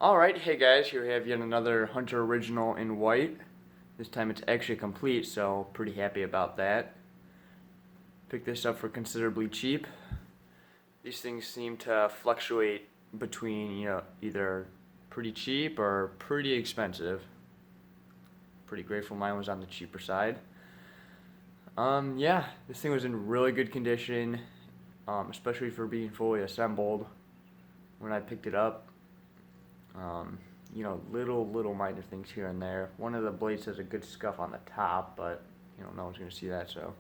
Alright, hey guys, here we have yet another Hunter Original in white. This time it's actually complete, so pretty happy about that. Picked this up for considerably cheap. These things seem to fluctuate between, either pretty cheap or pretty expensive. Pretty grateful mine was on the cheaper side. Yeah, this thing was in really good condition, especially for being fully assembled when I picked it up. Little minor things here and there. One of the blades has a good scuff on the top, but no one's gonna see that, so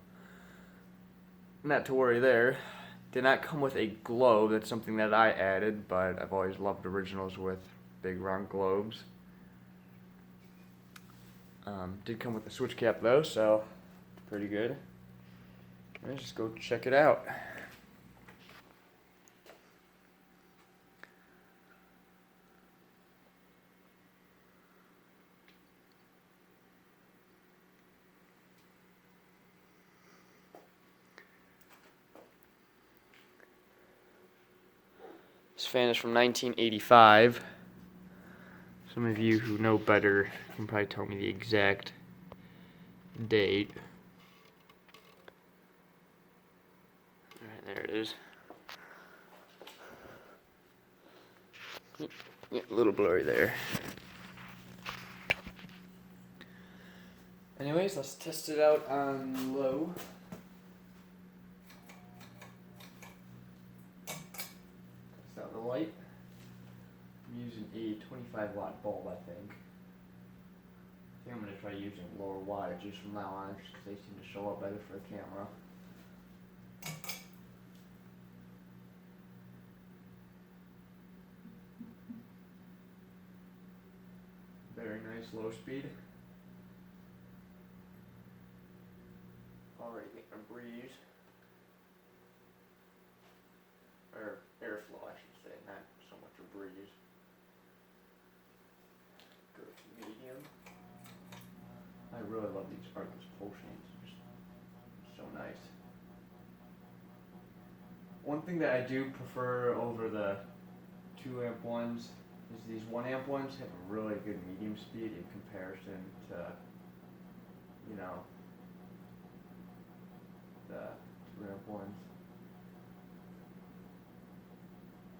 not to worry there. Did not come with a globe. That's something that I added, but I've always loved originals with big round globes. Did come with a switch cap though, so pretty good. Let's just go check it out. This fan is from 1985. Some of you who know better can probably tell me the exact date. Alright, there it is. Yeah, a little blurry there. Anyways, let's test it out on low. Test out the light. I'm using a 25 watt bulb, I think. I'm going to try using lower wattages from now on, just because they seem to show up better for the camera. Very nice low speed. Already getting a breeze. Or airflow, I should say, not so much a breeze. Go to medium. I really love these Artless pole chains. Just so nice. One thing that I do prefer over the 2 amp ones is these 1 amp ones have a really good medium speed in comparison to, the 2 amp ones.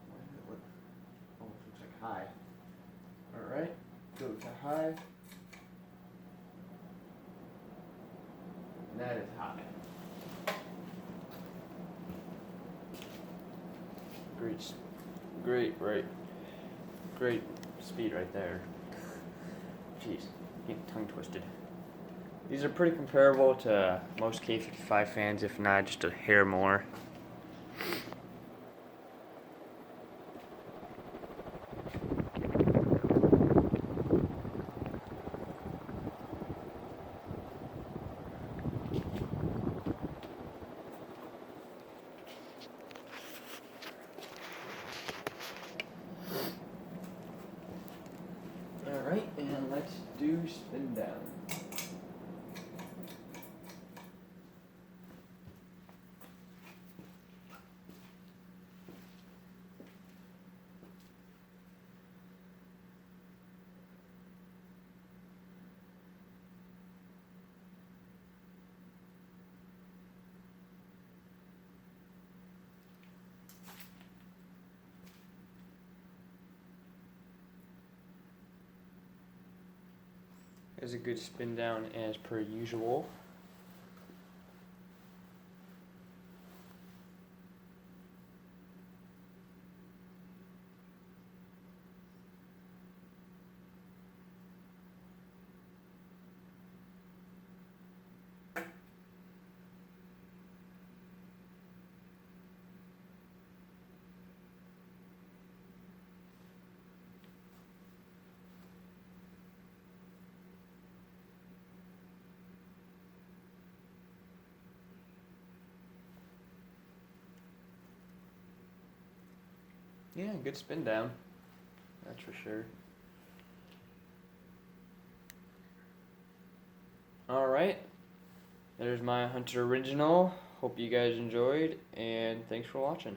Why does it look, almost looks like high. Alright, go to high. And that is high. Great speed right there. Jeez, getting tongue twisted. These are pretty comparable to most K55 fans, if not just a hair more. Alright, and let's do spin down. Is a good spin down as per usual. Yeah, good spin down. That's for sure. Alright, there's my Hunter Original. Hope you guys enjoyed, and thanks for watching.